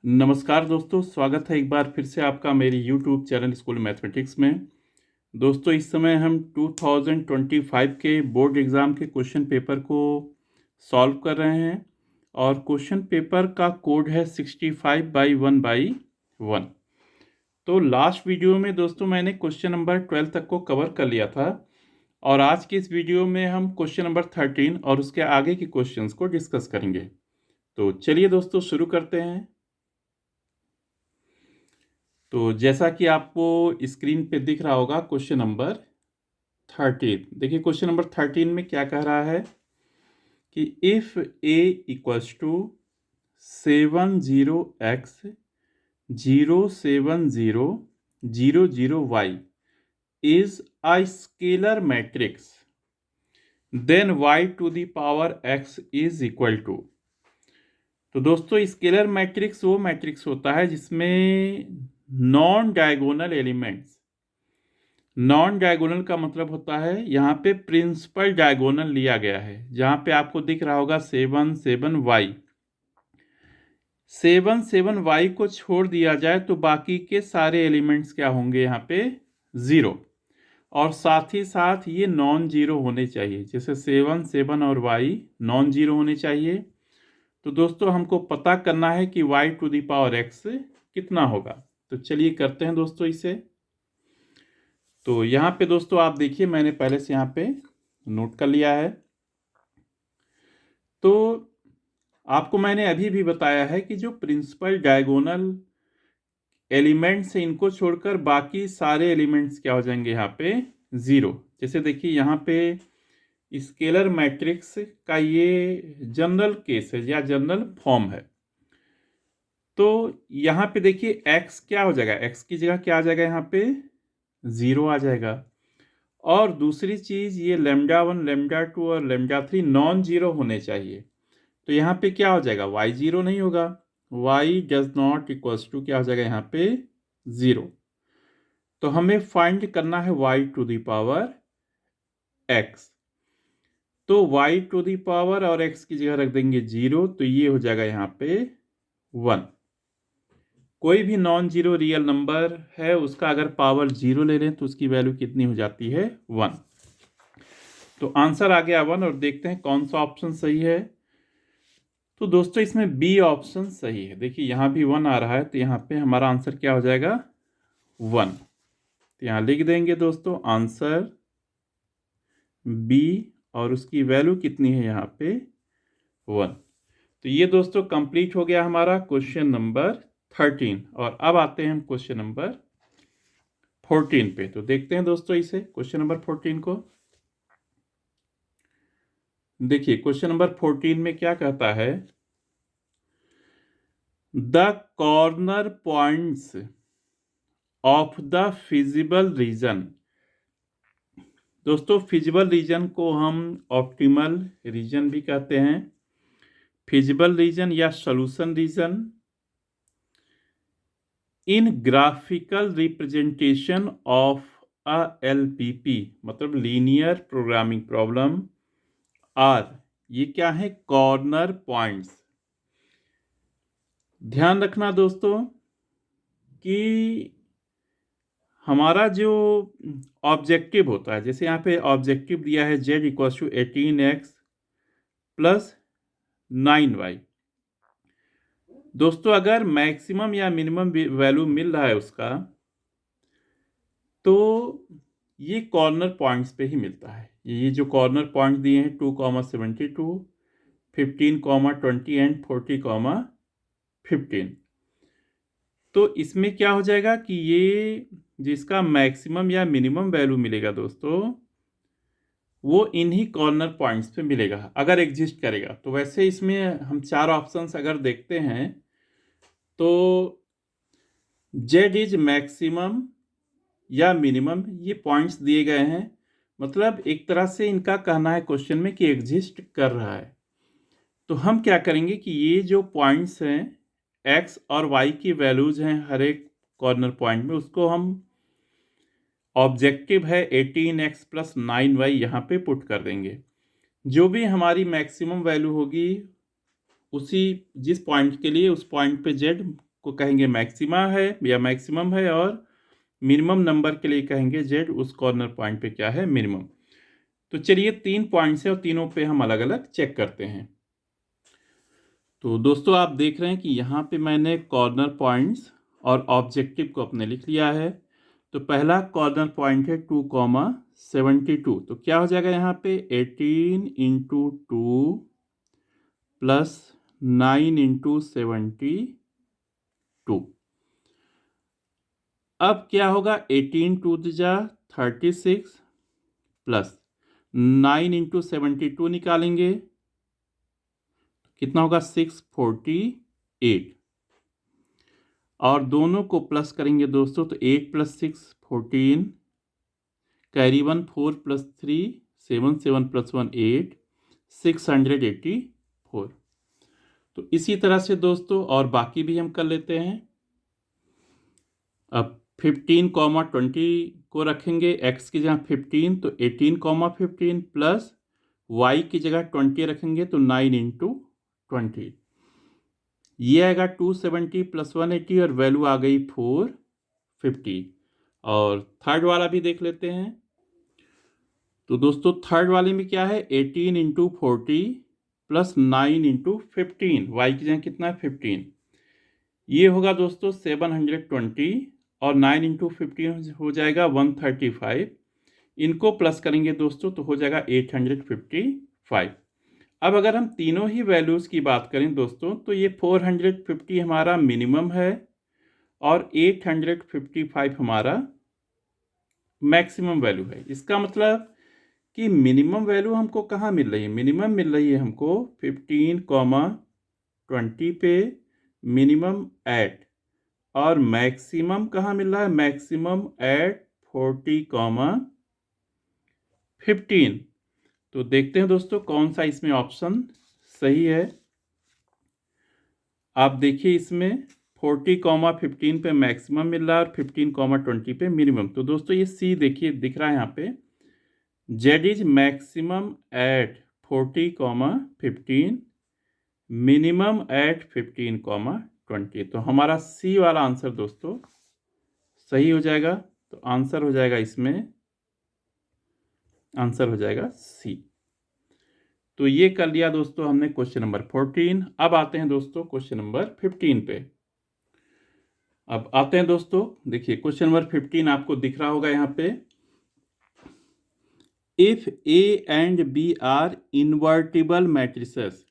नमस्कार दोस्तों, स्वागत है एक बार फिर से आपका मेरी यूट्यूब चैनल स्कूल मैथमेटिक्स में। दोस्तों, इस समय हम 2025 के बोर्ड एग्ज़ाम के क्वेश्चन पेपर को सॉल्व कर रहे हैं और क्वेश्चन पेपर का कोड है 65/1/1। तो लास्ट वीडियो में दोस्तों मैंने क्वेश्चन नंबर 12 तक को कवर कर लिया था और आज की इस वीडियो में हम क्वेश्चन नंबर 13 और उसके आगे के क्वेश्चंस को डिस्कस करेंगे। तो चलिए दोस्तों शुरू करते हैं। तो जैसा कि आपको स्क्रीन पे दिख रहा होगा क्वेश्चन नंबर 13। देखिए क्वेश्चन नंबर 13 में क्या कह रहा है कि if a equals to 70x 07000y is a scalar matrix then y to the power x is equal to. तो दोस्तों स्केलर मैट्रिक्स वो मैट्रिक्स होता है जिसमें non diagonal elements, non diagonal का मतलब होता है यहाँ पे प्रिंसिपल डायगोनल लिया गया है। जहाँ पे आपको दिख रहा होगा 7 7 वाई को छोड़ दिया जाए तो बाकी के सारे एलिमेंट्स क्या होंगे यहाँ पे 0, और साथ ही साथ ये नॉन जीरो होने चाहिए। जैसे 7 और y नॉन जीरो होने चाहिए। तो दोस्तों हमको पता करना है कि y to the power x कितना होगा। तो चलिए करते हैं दोस्तों इसे। तो यहाँ पे दोस्तों आप देखिए मैंने पहले से यहाँ पे नोट कर लिया है। तो आपको मैंने अभी भी बताया है कि जो प्रिंसिपल डायगोनल एलिमेंट्स हैं इनको छोड़कर बाकी सारे एलिमेंट्स क्या हो जाएंगे यहाँ पे 0। जैसे देखिए यहाँ पे स्केलर मैट्रिक्स का ये जनरल केस है या जनरल फॉर्म है। तो यहाँ पे देखिए x क्या हो जाएगा, x की जगह क्या आ जाएगा यहाँ पे 0 आ जाएगा। और दूसरी चीज़ ये λ1 λ2 और λ3 नॉन जीरो होने चाहिए। तो यहाँ पे क्या हो जाएगा, y जीरो नहीं होगा, y does not equals to क्या हो जाएगा यहाँ पे 0। तो हमें फाइंड करना है y to the power x। तो y टू द पावर और x की जगह रख देंगे 0, तो ये हो जाएगा यहाँ पे 1। कोई भी नॉन जीरो रियल नंबर है उसका अगर पावर 0 ले लें तो उसकी वैल्यू कितनी हो जाती है 1। तो आंसर आ गया 1 और देखते हैं कौन सा ऑप्शन सही है। तो दोस्तों इसमें बी ऑप्शन सही है। देखिए यहाँ भी 1 आ रहा है तो यहाँ पे हमारा आंसर क्या हो जाएगा 1। तो यहाँ लिख देंगे दोस्तों आंसर बी और उसकी वैल्यू कितनी है यहाँ पे 1। तो ये दोस्तों कंप्लीट हो गया हमारा क्वेश्चन नंबर 13। और अब आते हैं हम क्वेश्चन नंबर 14 पे। तो देखते हैं दोस्तों इसे क्वेश्चन नंबर 14 को। देखिए क्वेश्चन नंबर 14 में क्या कहता है, the corner points of the feasible region. दोस्तों फिजिबल रीजन को हम ऑप्टिमल रीजन भी कहते हैं, फिजिबल रीजन या solution region in graphical representation of a LPP मतलब लीनियर प्रोग्रामिंग प्रॉब्लम आर, ये क्या है कॉर्नर पॉइंट्स। ध्यान रखना दोस्तों कि हमारा जो ऑब्जेक्टिव होता है, जैसे यहाँ पे ऑब्जेक्टिव दिया है z equals to 18x plus 9y। दोस्तों अगर मैक्सिमम या मिनिमम वैल्यू मिल रहा है उसका तो ये कॉर्नर पॉइंट्स पे ही मिलता है। ये जो कॉर्नर पॉइंट दिए हैं 2,72, 15,20 एंड 40,15। तो इसमें क्या हो जाएगा कि ये जिसका मैक्सिमम या मिनिमम वैल्यू मिलेगा दोस्तों वो इन्हीं कॉर्नर पॉइंट्स पे मिलेगा अगर एग्जिस्ट करेगा। तो वैसे इसमें हम 4 ऑप्शंस अगर देखते हैं तो z इज मैक्सिमम या मिनिमम, ये पॉइंट्स दिए गए हैं। मतलब एक तरह से इनका कहना है क्वेश्चन में कि एग्जिस्ट कर रहा है। तो हम क्या करेंगे कि ये जो पॉइंट्स हैं x और y की वैल्यूज हैं हर एक कॉर्नर पॉइंट में, उसको हम ऑब्जेक्टिव है 18x प्लस 9y यहाँ पे पुट कर देंगे। जो भी हमारी मैक्सिमम वैल्यू होगी उसी जिस पॉइंट के लिए उस पॉइंट पे z को कहेंगे मैक्सिमा है या मैक्सिमम है, और मिनिमम नंबर के लिए कहेंगे जेड उस कॉर्नर पॉइंट पे क्या है, मिनिमम। तो चलिए 3 पॉइंट्स है और तीनों पे हम अलग अलग चेक करते हैं। तो दोस्तों आप देख रहे हैं कि यहाँ पे मैंने कॉर्नर पॉइंट्स और ऑब्जेक्टिव को अपने लिख लिया है। तो पहला कॉर्नर पॉइंट है 2,72। तो क्या हो जाएगा यहाँ पे 18 इंटू 2 प्लस 9 इंटू 72। अब क्या होगा 18 टू जा 36 प्लस 9 इंटू 72 निकालेंगे, कितना होगा 648, और दोनों को प्लस करेंगे दोस्तों तो 8 प्लस 6 14, कैरी 1 4 प्लस 3 7 7 प्लस 1 8 684। तो इसी तरह से दोस्तों और बाकी भी हम कर लेते हैं। अब 15,20 को रखेंगे x की जगह 15, तो 18,15 प्लस y की जगह 20 रखेंगे तो 9 इंटू 20, ये आएगा 270 प्लस 180 और वैल्यू आ गई 450। और थर्ड वाला भी देख लेते हैं। तो दोस्तों थर्ड वाले में क्या है 18 इंटू 40 प्लस 9 इंटू 15, वाई की जगह कितना है 15, ये होगा दोस्तों 720 और 9 इंटू 15 हो जाएगा 135। इनको प्लस करेंगे दोस्तों तो हो जाएगा 855। अब अगर हम तीनों ही वैल्यूज़ की बात करें दोस्तों तो ये 450 हमारा मिनिमम है और 855 हमारा मैक्सिमम वैल्यू है। इसका मतलब कि मिनिमम वैल्यू हमको कहाँ मिल रही है, मिनिमम मिल रही है हमको 15,20 पे मिनिमम एट, और मैक्सिमम कहाँ मिल रहा है, मैक्सिमम एट 40,15। तो देखते हैं दोस्तों कौन सा इसमें ऑप्शन सही है। आप देखिए इसमें 40,15 पे मैक्सिमम मिल रहा है और 15,20 पे मिनिमम। तो दोस्तों ये सी देखिए दिख रहा है यहाँ पे, z is maximum at 40,15 minimum at 15,20। तो हमारा सी वाला आंसर दोस्तों सही हो जाएगा। तो आंसर हो जाएगा इसमें, आंसर हो जाएगा सी। तो ये कर लिया दोस्तों हमने क्वेश्चन नंबर 14। अब आते हैं दोस्तों क्वेश्चन नंबर 15 पे। अब आते हैं दोस्तों, देखिए क्वेश्चन नंबर 15 आपको दिख रहा होगा यहाँ पे। If a and b are invertible matrices,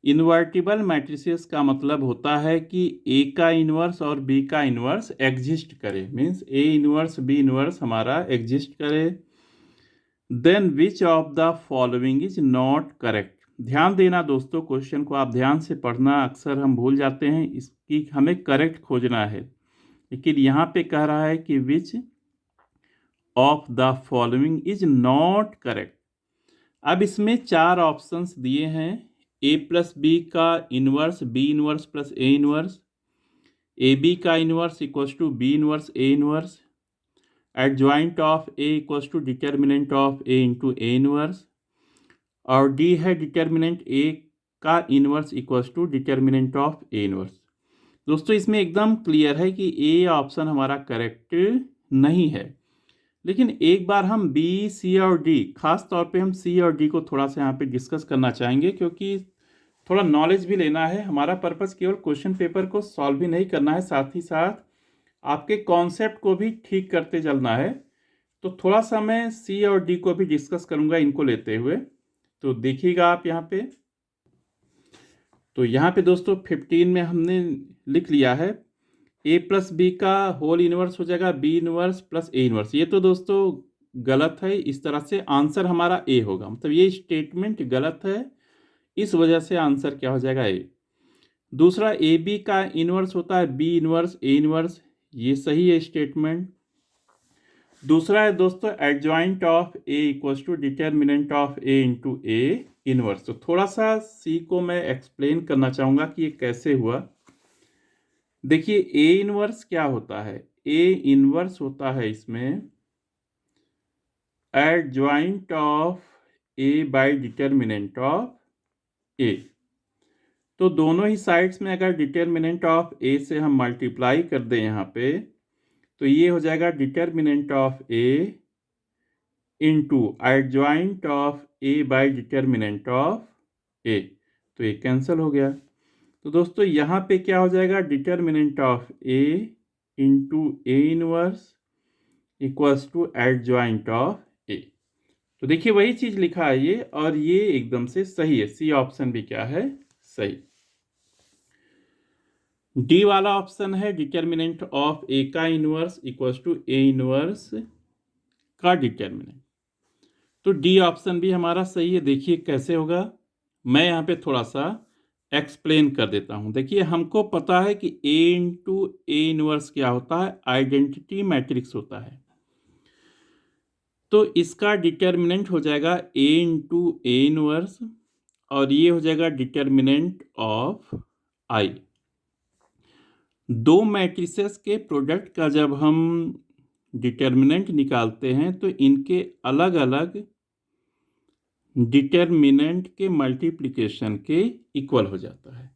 invertible matrices का मतलब होता है कि ए का इन्वर्स और बी का इन्वर्स एग्जिस्ट करे, means a inverse B inverse हमारा एग्जिस्ट करे, then which of the following is not correct. ध्यान देना दोस्तों, क्वेश्चन को आप ध्यान से पढ़ना, अक्सर हम भूल जाते हैं, इसकी हमें करेक्ट खोजना है। लेकिन यहाँ पे कह रहा है कि which of the following is not correct. अब इसमें 4 ऑप्शंस दिए हैं, ए प्लस बी का inverse B inverse plus A inverse, A B का inverse equals to B inverse A inverse, adjoint of A equals to determinant of A into A inverse, और D है determinant A का inverse equals to determinant of A inverse. दोस्तों इसमें एकदम clear है कि A option हमारा correct नहीं है। लेकिन एक बार हम बी सी और डी, खास तौर पे हम सी और डी को थोड़ा सा यहाँ पे डिस्कस करना चाहेंगे, क्योंकि थोड़ा नॉलेज भी लेना है। हमारा पर्पस केवल क्वेश्चन पेपर को सॉल्व ही नहीं करना है, साथ ही साथ आपके कॉन्सेप्ट को भी ठीक करते चलना है। तो थोड़ा सा मैं सी और डी को भी डिस्कस करूँगा इनको लेते हुए। तो देखिएगा आप यहाँ पे, तो यहाँ पे दोस्तों 15 में हमने लिख लिया है ए प्लस बी का होल इनवर्स हो जाएगा b inverse plus a inverse. ये तो दोस्तों गलत है, इस तरह से आंसर हमारा ए होगा, मतलब ये स्टेटमेंट गलत है, इस वजह से आंसर क्या हो जाएगा ए। दूसरा ए बी का इनवर्स होता है बी इनवर्स ए इनवर्स, ये सही है स्टेटमेंट। दूसरा है दोस्तों adjoint of A equals to determinant of A into A inverse. तो थोड़ा सा सी को मैं एक्सप्लेन करना चाहूँगा कि ये कैसे हुआ। देखिए ए इनवर्स क्या होता है, ए इनवर्स होता है इसमें adjoint of A by determinant of A. तो दोनों ही साइड्स में अगर डिटर्मिनेंट ऑफ ए से हम मल्टीप्लाई कर दें यहाँ पे, तो ये हो जाएगा determinant of A into adjoint of A by determinant of A. तो ये कैंसिल हो गया। तो दोस्तों यहाँ पे क्या हो जाएगा, determinant of A into A inverse equals to adjoint of A. तो देखिए वही चीज लिखा है ये, और ये एकदम से सही है। सी ऑप्शन भी क्या है, सही। डी वाला ऑप्शन है डिटर्मिनेंट ऑफ ए का inverse equals to a inverse का डिटर्मिनेंट। तो डी ऑप्शन भी हमारा सही है। देखिए कैसे होगा, मैं यहाँ पे थोड़ा सा एक्सप्लेन कर देता हूँ। देखिए हमको पता है कि ए इंटू ए इनवर्स क्या होता है, आइडेंटिटी मैट्रिक्स होता है। तो इसका डिटर्मिनेंट हो जाएगा ए इंटू ए इनवर्स, और ये हो जाएगा डिटर्मिनेंट ऑफ आई। दो मैट्रिसेस के प्रोडक्ट का जब हम डिटर्मिनेंट निकालते हैं तो इनके अलग अलग डिटर्मिनेंट के मल्टीप्लिकेशन के इक्वल हो जाता है।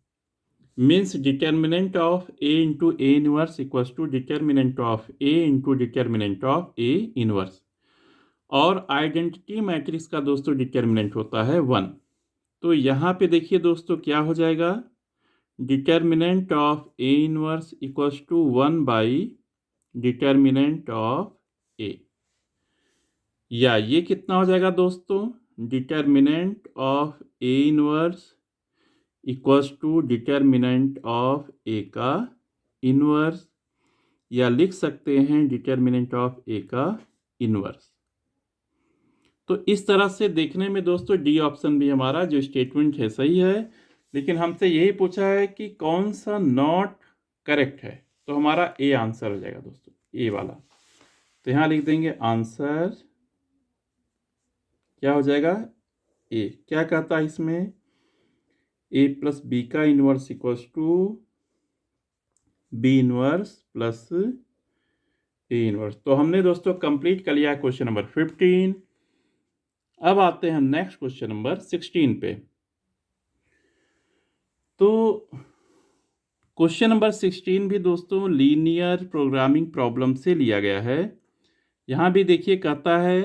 Means determinant of A into A inverse equals to determinant of A into determinant of A inverse. और आइडेंटिटी मैट्रिक्स का दोस्तों डिटर्मिनेंट होता है 1। तो यहाँ पे देखिए दोस्तों क्या हो जाएगा, determinant of A inverse equals to 1 by determinant of A. या ये कितना हो जाएगा दोस्तों, determinant of A inverse equals to determinant of ए का इनवर्स, या लिख सकते हैं डिटर्मिनेंट ऑफ ए का इनवर्स। तो इस तरह से देखने में दोस्तों डी ऑप्शन भी हमारा जो स्टेटमेंट है सही है, लेकिन हमसे यही पूछा है कि कौन सा नॉट करेक्ट है। तो हमारा ए आंसर हो जाएगा दोस्तों, ए वाला। तो यहाँ लिख देंगे आंसर क्या हो जाएगा, ए। क्या कहता है इसमें, ए प्लस बी का inverse equals to b inverse plus a inverse. तो हमने दोस्तों कंप्लीट कर लिया क्वेश्चन नंबर 15। अब आते हैं हम नेक्स्ट क्वेश्चन नंबर 16 पे। तो क्वेश्चन नंबर 16 भी दोस्तों लीनियर प्रोग्रामिंग प्रॉब्लम से लिया गया है। यहां भी देखिए कहता है,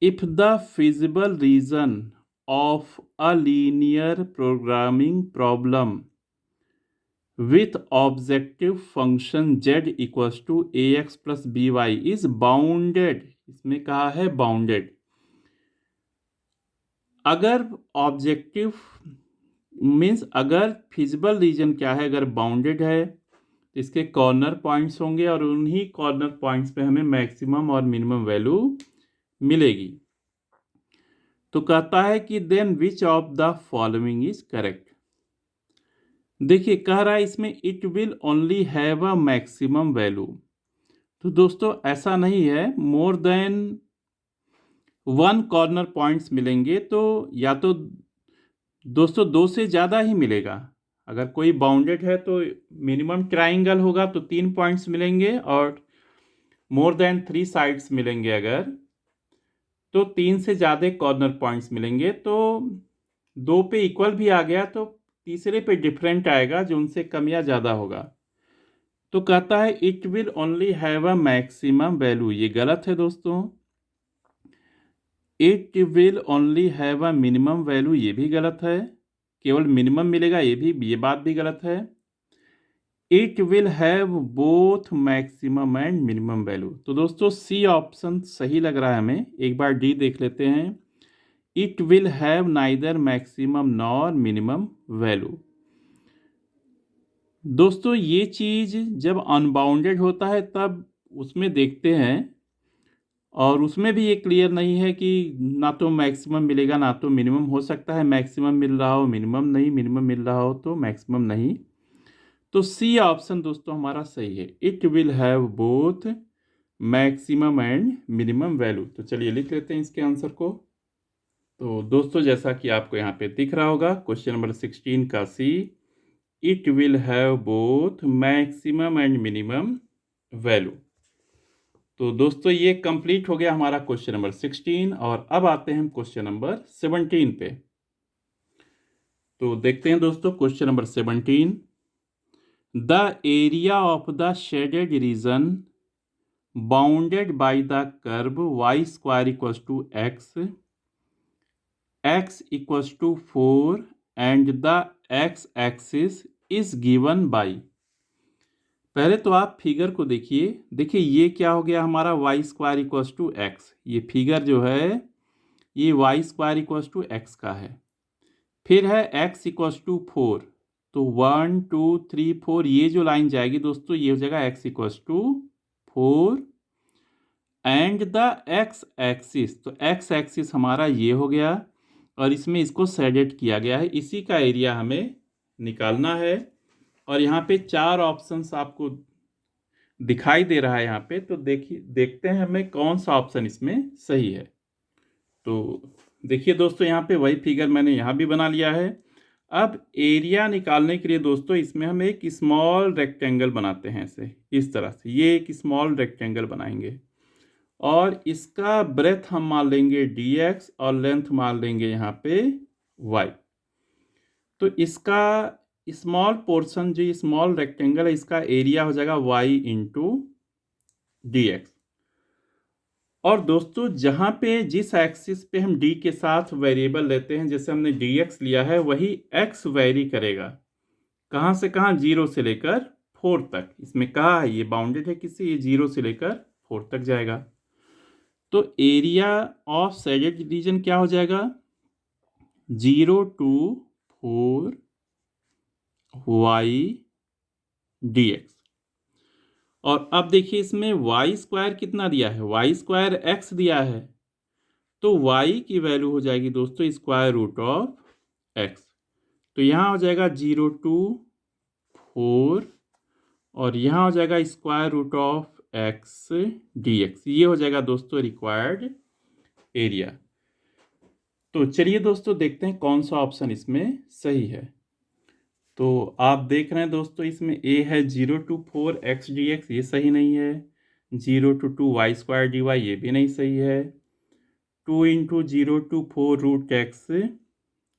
if the feasible region of a linear programming problem with objective function z equals to ax plus by is bounded. इसमें कहा है बाउंडेड। अगर ऑब्जेक्टिव मीन्स अगर फिजिबल रीजन क्या है, अगर बाउंडेड है तो इसके कॉर्नर पॉइंट्स होंगे, और उन्हीं कॉर्नर पॉइंट्स पे हमें मैक्सिमम और मिनिमम वैल्यू मिलेगी। तो कहता है कि then which of the following is correct. देखिए कह रहा है इसमें it will only have a maximum value. तो दोस्तों ऐसा नहीं है, मोर देन 1 कॉर्नर पॉइंट्स मिलेंगे। तो या तो दोस्तों 2 से ज़्यादा ही मिलेगा। अगर कोई बाउंडेड है तो मिनिमम ट्राइंगल होगा तो 3 पॉइंट्स मिलेंगे, और मोर देन 3 साइड्स मिलेंगे अगर, तो 3 से ज़्यादा कॉर्नर पॉइंट्स मिलेंगे। तो 2 पे इक्वल भी आ गया तो तीसरे पे डिफरेंट आएगा, जो उनसे कम या ज़्यादा होगा। तो कहता है it will only have a maximum value. ये गलत है दोस्तों। It will only have a minimum value, ये भी गलत है। केवल मिनिमम मिलेगा, ये बात भी गलत है। It will have both maximum and minimum value. तो दोस्तों सी ऑप्शन सही लग रहा है हमें। एक बार डी देख लेते हैं। It will have neither maximum nor minimum value. दोस्तों ये चीज जब अनबाउंडेड होता है तब उसमें देखते हैं, और उसमें भी ये क्लियर नहीं है कि ना तो मैक्सिमम मिलेगा ना तो मिनिमम। हो सकता है मैक्सिमम मिल रहा हो मिनिमम नहीं, मिनिमम मिल रहा हो तो मैक्सिमम नहीं। तो सी ऑप्शन दोस्तों हमारा सही है, it will have both maximum and minimum value. तो चलिए लिख लेते हैं इसके आंसर को। तो दोस्तों जैसा कि आपको यहाँ पे दिख रहा होगा क्वेश्चन नंबर 16 का C, it will have both maximum and minimum value. तो दोस्तों ये कंप्लीट हो गया हमारा क्वेश्चन नंबर 16, और अब आते हैं हम क्वेश्चन नंबर 17 पे। तो देखते हैं दोस्तों question number 17। The area of the shaded region bounded by the curve y square equals to x equals to 4 and the x axis is given by. पहले तो आप फिगर को देखिए ये क्या हो गया हमारा y square equals to x. ये फिगर जो है ये y square equals to x का है। फिर है x इक्वल्स टू 4, तो 1 2 3 4 ये जो लाइन जाएगी दोस्तों ये हो जाएगा x equals to 4 and the x axis. तो x एक्सिस हमारा ये हो गया और इसमें इसको शेडेड किया गया है। इसी का एरिया हमें निकालना है और यहाँ पे 4 ऑप्शंस आपको दिखाई दे रहा है यहाँ पे। तो देखते हैं हमें कौन सा ऑप्शन इसमें सही है। तो देखिए दोस्तों यहाँ पे वही फिगर मैंने यहाँ भी बना लिया है। अब एरिया निकालने के लिए दोस्तों इसमें हम एक स्मॉल रेक्टेंगल बनाते हैं ऐसे, इस तरह से ये एक स्मॉल रेक्टेंगल बनाएंगे और इसका ब्रेथ हम मान लेंगे dx और लेंथ मान लेंगे यहाँ पे y। तो इसका स्मॉल पोर्शन जो स्मॉल रेक्टेंगल है इसका एरिया हो जाएगा y इंटू dx। और दोस्तों जहाँ पे जिस एक्सिस पे हम d के साथ वेरिएबल लेते हैं, जैसे हमने dx लिया है वही x वेरी करेगा। कहाँ से कहाँ? 0 से लेकर 4 तक। इसमें कहा है ये बाउंडेड है किससे, ये 0 से लेकर 4 तक जाएगा। तो एरिया ऑफ शेडेड रीजन क्या हो जाएगा? 0 to 4 y dx। और अब देखिए इसमें y स्क्वायर कितना दिया है, y स्क्वायर x दिया है, तो y की वैल्यू हो जाएगी दोस्तों स्क्वायर रूट ऑफ x। तो यहाँ हो जाएगा 0 to 4 और यहाँ हो जाएगा square root of x dx। ये हो जाएगा दोस्तों रिक्वायर्ड एरिया। तो चलिए दोस्तों देखते हैं कौन सा ऑप्शन इसमें सही है। तो आप देख रहे हैं दोस्तों इसमें A है 0 to 4 x dx, ये सही नहीं है। 0 to 2 y स्क्वायर dy ये भी नहीं सही है। 2 into 0 to 4 root x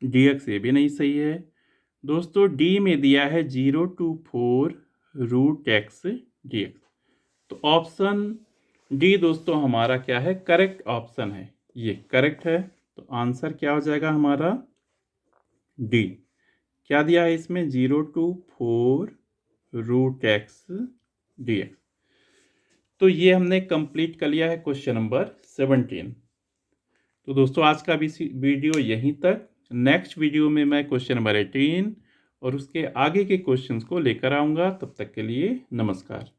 dx ये भी नहीं सही है। दोस्तों D में दिया है 0 to 4 रूट x dx। तो ऑप्शन डी दोस्तों हमारा क्या है, करेक्ट ऑप्शन है, ये करेक्ट है। तो आंसर क्या हो जाएगा हमारा डी। क्या दिया है इसमें, 0 to 4 रूट x dx। तो ये हमने कंप्लीट कर लिया है क्वेश्चन नंबर 17। तो दोस्तों आज का भी वीडियो यहीं तक। नेक्स्ट वीडियो में मैं क्वेश्चन नंबर 18 और उसके आगे के क्वेश्चंस को लेकर आऊँगा। तब तक के लिए नमस्कार।